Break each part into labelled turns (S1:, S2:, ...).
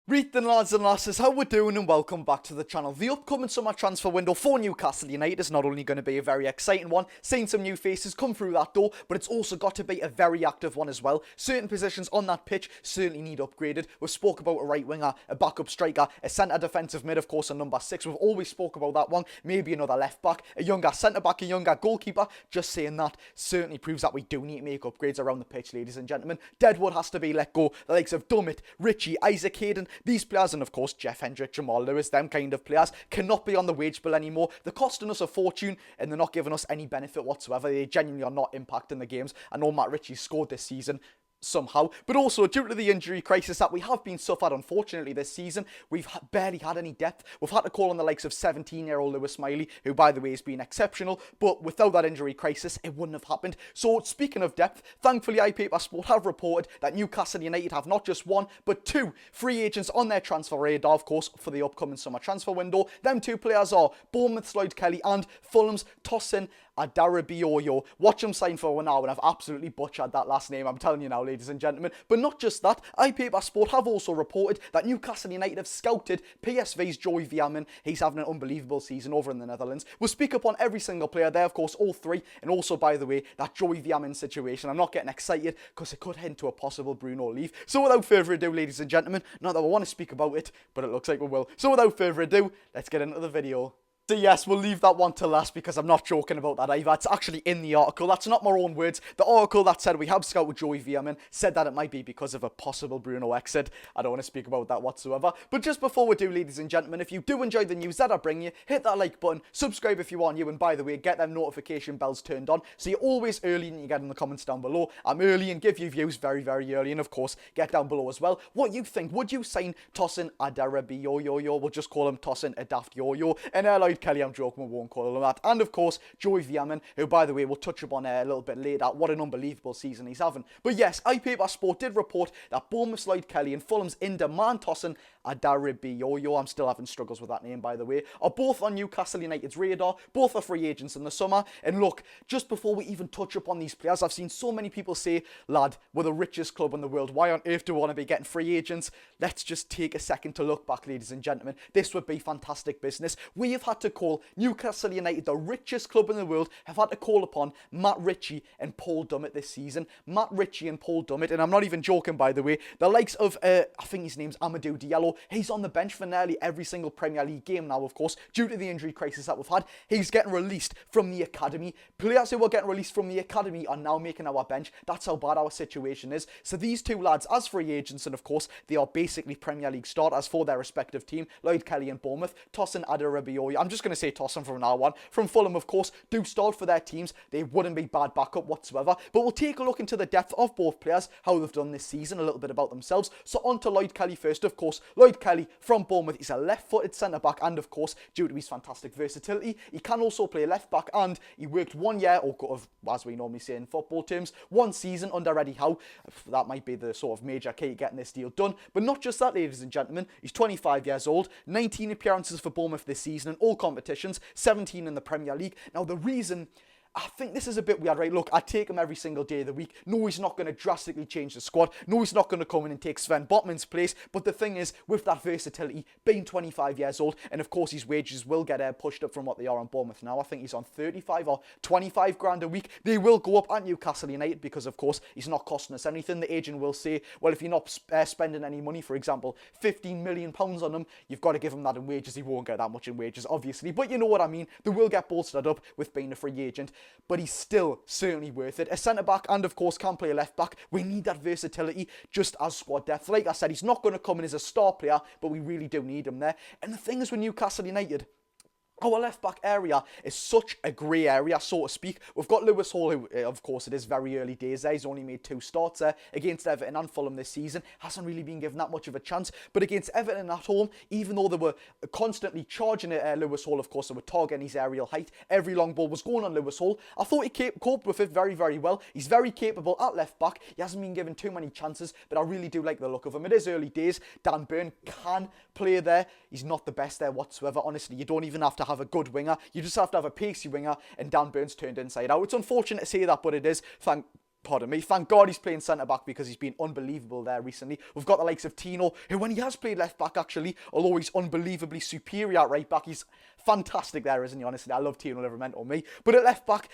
S1: Greetings lads and lasses, how we're doing and welcome back to the channel. The upcoming summer transfer window for Newcastle United is not only going to be a very exciting one, seeing some new faces come through that door, but it's also got to be a very active one as well. Certain positions on that pitch certainly need upgraded. We've spoke about a right winger, a backup striker, a centre defensive mid, of course, a number 6. We've always spoke about that one, maybe another left back, a younger centre back, a younger goalkeeper. Just saying that certainly proves that we do need to make upgrades around the pitch, ladies and gentlemen. Deadwood has to be let go. The likes of Dummett, Richie, Isaac Hayden, these players, and of course Jeff Hendrick, Jamal Lewis, them kind of players cannot be on the wage bill anymore. They're costing us a fortune and they're not giving us any benefit whatsoever. They genuinely are not impacting the games. I know Matt Ritchie scored this season somehow, but also due to the injury crisis that we have been suffered unfortunately this season, we've barely had any depth. We've had to call on the likes of 17-year-old Lewis Smiley, who by the way has been exceptional, but without that injury crisis it wouldn't have happened. So speaking of depth, thankfully iPaper Sport have reported that Newcastle United have not just one but two free agents on their transfer radar, of course, for the upcoming summer transfer window. Them two players are Bournemouth's Lloyd and Fulham's Tosin Adarabioyo. Watch him sign for one now, and I've absolutely butchered that last name, I'm telling you now, ladies and gentlemen. But not just that, iPaper Sport have also reported that Newcastle United have scouted PSV's Veerman. He's having an unbelievable season over in the Netherlands. We'll speak upon every single player there, of course, all three, and also, by the way, that Veerman situation. I'm not getting excited because it could hint to a possible Bruno leave. So without further ado, ladies and gentlemen, not that we want to speak about it, but it looks like we will. So without further ado, let's get into the video. So yes, we'll leave that one to last because I'm not joking about that either. It's actually in the article. That's not my own words. The article that said we have scouted Veerman said that it might be because of a possible Bruno exit. I don't want to speak about that whatsoever. But just before we do, ladies and gentlemen, if you do enjoy the news that I bring you, hit that like button, subscribe if you are new, and by the way, get them notification bells turned on so you're always early and you get in the comments down below. I'm early and give you views very, very early. And of course, get down below as well what you think. Would you sign Tosin Adarabioyo? We'll just call him Tosin a daft yo-yo. And Lloyd, I'm joking, we won't call him that. And of course, Veerman, who by the way we'll touch upon a little bit later. What an unbelievable season he's having. But yes, iPaper Sport did report that Bournemouth's Lloyd and Fulham's in-demand Tosin Adarabioyo, I'm still having struggles with that name by the way, are both on Newcastle United's radar. Both are free agents in the summer. And look, just before we even touch upon these players, I've seen so many people say, lad, we're the richest club in the world. Why on earth do we want to be getting free agents? Let's just take a second to look back, ladies and gentlemen. This would be fantastic business. We have had to call Newcastle United, the richest club in the world, have had to call upon Matt Ritchie and Paul Dummett this season. Matt Ritchie and Paul Dummett, and I'm not even joking by the way, the likes of, I think his name's Amadou Diallo. He's on the bench for nearly every single Premier League game now, of course, due to the injury crisis that we've had. He's getting released from the academy. Players who are getting released from the academy are now making our bench. That's how bad our situation is. So these two lads, as free agents, and of course, they are basically Premier League starters for their respective team, Lloyd Kelly and Bournemouth. Tosin Adarabioyo, I'm just going to say Tosin from now on. From Fulham, of course, do start for their teams. They wouldn't be bad backup whatsoever. But we'll take a look into the depth of both players, how they've done this season, a little bit about themselves. So on to Lloyd Kelly first, of course. Lloyd Kelly from Bournemouth is a left-footed centre-back, and of course, due to his fantastic versatility, he can also play left-back, and he worked 1 year, or as we normally say in football terms, 1 season under Eddie Howe. That might be the sort of major key to getting this deal done. But not just that, ladies and gentlemen. He's 25 years old, 19 appearances for Bournemouth this season in all competitions, 17 in the Premier League. Now, the reason I think this is a bit weird, right? Look, I take him every single day of the week. No, he's not going to drastically change the squad. No, he's not going to come in and take Sven Botman's place. But the thing is, with that versatility, being 25 years old, and of course his wages will get pushed up from what they are on Bournemouth now. I think he's on 35 or 25 grand a week. They will go up at Newcastle United because, of course, he's not costing us anything. The agent will say, well, if you're not spending any money, for example, £15 million on him, you've got to give him that in wages. He won't get that much in wages, obviously. But you know what I mean. They will get bolstered up with being a free agent. But he's still certainly worth it. A centre-back and, of course, can play a left-back. We need that versatility just as squad depth. Like I said, he's not going to come in as a star player, but we really do need him there. And the thing is with Newcastle United, our left-back area is such a grey area, so to speak. We've got Lewis Hall, who, of course, it is very early days there. He's only made 2 starts against Everton and Fulham this season. Hasn't really been given that much of a chance. But against Everton at home, even though they were constantly charging at Lewis Hall, of course, they were targeting his aerial height. Every long ball was going on Lewis Hall. I thought he coped with it very, very well. He's very capable at left-back. He hasn't been given too many chances, but I really do like the look of him. It is early days. Dan Burn can play there. He's not the best there whatsoever. Honestly, you don't even have to have a good winger. You just have to have a pacey winger, and Dan Burn's turned inside out. It's unfortunate to say that, but it is. pardon me, thank God he's playing centre-back because he's been unbelievable there recently. We've got the likes of Tino, who when he has played left-back actually, although he's unbelievably superior at right-back, he's fantastic there, isn't he? Honestly, I love Tino, never meant on me. But at left-back,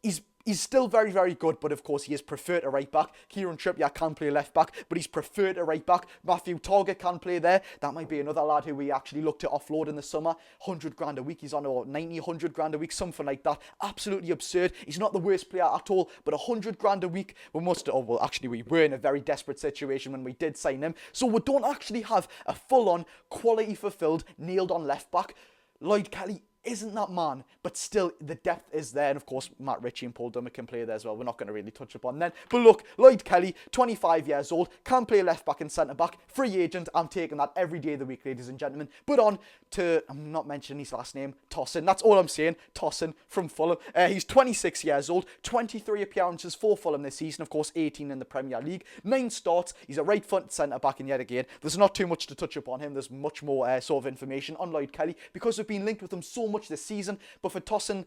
S1: he's still very, very good, but of course he is preferred to right back. Kieran Trippier can play left back, but he's preferred to right back. Matthew Target can play there. That might be another lad who we actually look to offload in the summer. 100 grand a week, he's on, or 90, 100 grand a week, something like that. Absolutely absurd. He's not the worst player at all, but 100 grand a week, we were in a very desperate situation when we did sign him. So we don't actually have a full-on, quality-fulfilled, nailed-on left back. Lloyd Kelly isn't that man, but still the depth is there, and of course Matt Ritchie and Paul Dummer can play there as well. We're not going to really touch upon them. But look, Lloyd Kelly, 25 years old, can play left back and centre back, free agent. I'm taking that every day of the week, ladies and gentlemen. But on to, I'm not mentioning his last name, Tosin. That's all I'm saying. Tosin from Fulham. He's 26 years old, 23 appearances for Fulham this season, of course 18 in the Premier League, 9 starts. He's a right-footed centre back, and yet again, there's not too much to touch upon him. There's much more sort of information on Lloyd Kelly because we've been linked with him so much this season. But for Tosin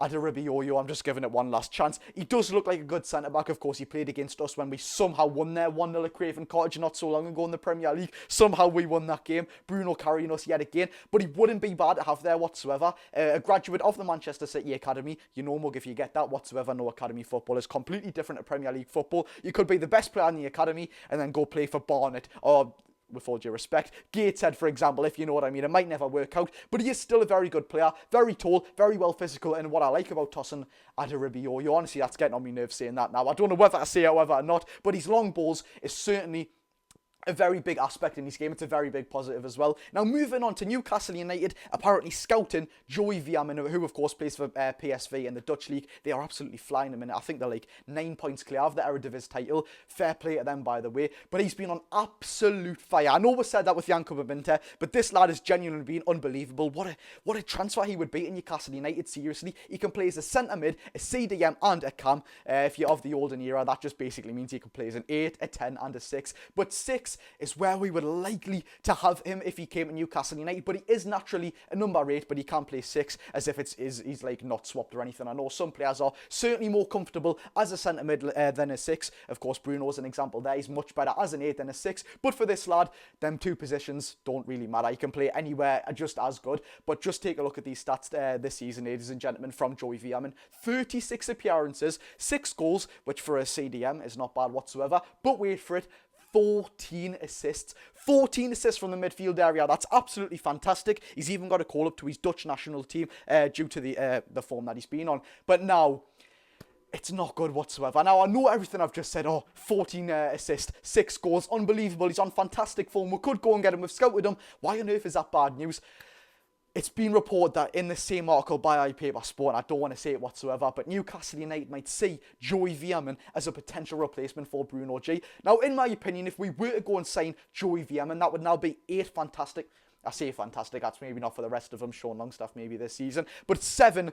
S1: Adarabioyo, I'm just giving it one last chance. He does look like a good centre-back. Of course, he played against us when we somehow won there 1-0 at Craven Cottage not so long ago in the Premier League. Somehow we won that game. Bruno carrying us yet again. But he wouldn't be bad to have there whatsoever. A graduate of the Manchester City Academy. You know, Mug, if you get that whatsoever, no academy football is completely different to Premier League football. You could be the best player in the academy and then go play for Barnet or, with all due respect, Gateshead, for example, if you know what I mean. It might never work out, but he is still a very good player, very tall, very well physical, and what I like about Tosin Adarabioyo, honestly, that's getting on my nerves saying that now. I don't know whether I say it or not, but his long balls is certainly a very big aspect in this game. It's a very big positive as well. Now, moving on to Newcastle United, apparently scouting Joey Veerman, who of course plays for PSV in the Dutch league. They are absolutely flying him in. I think they're like 9 points clear of the Eredivisie title. Fair play to them, by the way. But he's been on absolute fire. I know we said that with Janko Babinter, but this lad has genuinely been unbelievable. What a transfer he would be in Newcastle United, seriously. He can play as a centre mid, a CDM and a cam. If you're of the olden era, that just basically means he can play as an 8, a 10 and a 6. But 6 is where we would likely to have him if he came to Newcastle United, but he is naturally a number 8, but he can play 6 as if he's like not swapped or anything. I know some players are certainly more comfortable as a centre mid than a 6. Of course, Bruno's an example there. He's much better as an 8 than a 6, but for this lad, them two positions don't really matter. He can play anywhere just as good. But just take a look at these stats this season, ladies and gentlemen, from Joey Veerman. 36 appearances, 6 goals, which for a CDM is not bad whatsoever, but wait for it, 14 assists. 14 assists from the midfield area. That's absolutely fantastic. He's even got a call up to his Dutch national team due to the form that he's been on. But now, it's not good whatsoever. Now, I know everything I've just said. 14 assists, 6 goals. Unbelievable. He's on fantastic form. We could go and get him. We've scouted him. Why on earth is that bad news? It's been reported that in the same article by iPaper Sport, and I don't want to say it whatsoever, but Newcastle United might see Joey Veerman as a potential replacement for Bruno G. Now, in my opinion, if we were to go and sign Joey Veerman, that would now be 8 fantastic. I say fantastic, that's maybe not for the rest of them, Sean Longstaff maybe this season, but 7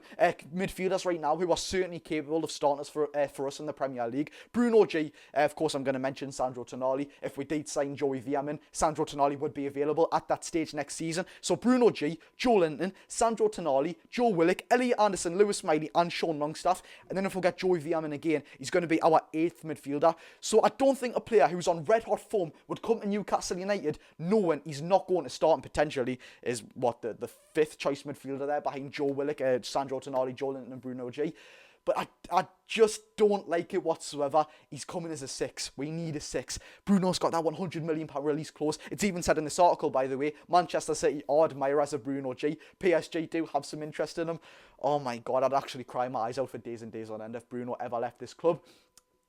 S1: midfielders right now who are certainly capable of starting us for us in the Premier League. Bruno G, of course I'm going to mention Sandro Tonali. If we did sign Joey Veerman, Sandro Tonali would be available at that stage next season. So Bruno G, Joe Linton, Sandro Tonali, Joe Willock, Elliot Anderson, Lewis Miley and Sean Longstaff. And then if we get Joey Veerman again, he's going to be our 8th midfielder. So I don't think a player who's on red hot form would come to Newcastle United knowing he's not going to start and potentially is what the 5th choice midfielder there behind Joe Willock, Sandro Tonali, Joe Linton and Bruno G. But I just don't like it whatsoever. He's coming as a 6. We need a 6. Bruno's got that £100 million release clause. It's even said in this article, by the way, Manchester City are admirers of Bruno G. PSG do have some interest in him. Oh my God, I'd actually cry my eyes out for days and days on end if Bruno ever left this club.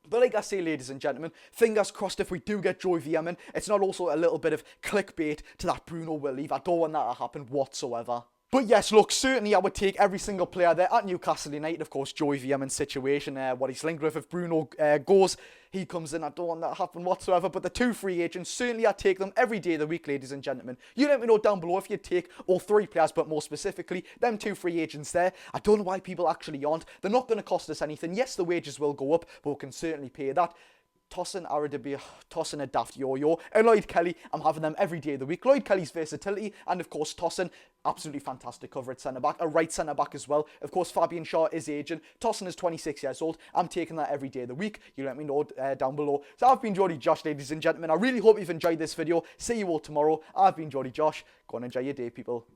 S1: But like I say, ladies and gentlemen, fingers crossed if we do get Joey Veerman, it's not also a little bit of clickbait to that Bruno will leave. I don't want that to happen whatsoever. But yes, look, certainly I would take every single player there at Newcastle United. Of course, Joey Veerman's situation, what he's linked with. If Bruno goes, he comes in. I don't want that to happen whatsoever. But the 2 free agents, certainly I take them every day of the week, ladies and gentlemen. You let me know down below if you take all 3 players, but more specifically, them 2 free agents there. I don't know why people actually aren't. They're not going to cost us anything. Yes, the wages will go up, but we can certainly pay that. Tosin, Adarabioyo, and Lloyd Kelly. I'm having them every day of the week. Lloyd Kelly's versatility, and of course Tosin, absolutely fantastic cover at centre-back. A right centre-back as well. Of course, Fabian Shaw is aging. Tosin is 26 years old. I'm taking that every day of the week. You let me know down below. So I've been Jody Josh, ladies and gentlemen. I really hope you've enjoyed this video. See you all tomorrow. I've been Jody Josh. Go and enjoy your day, people.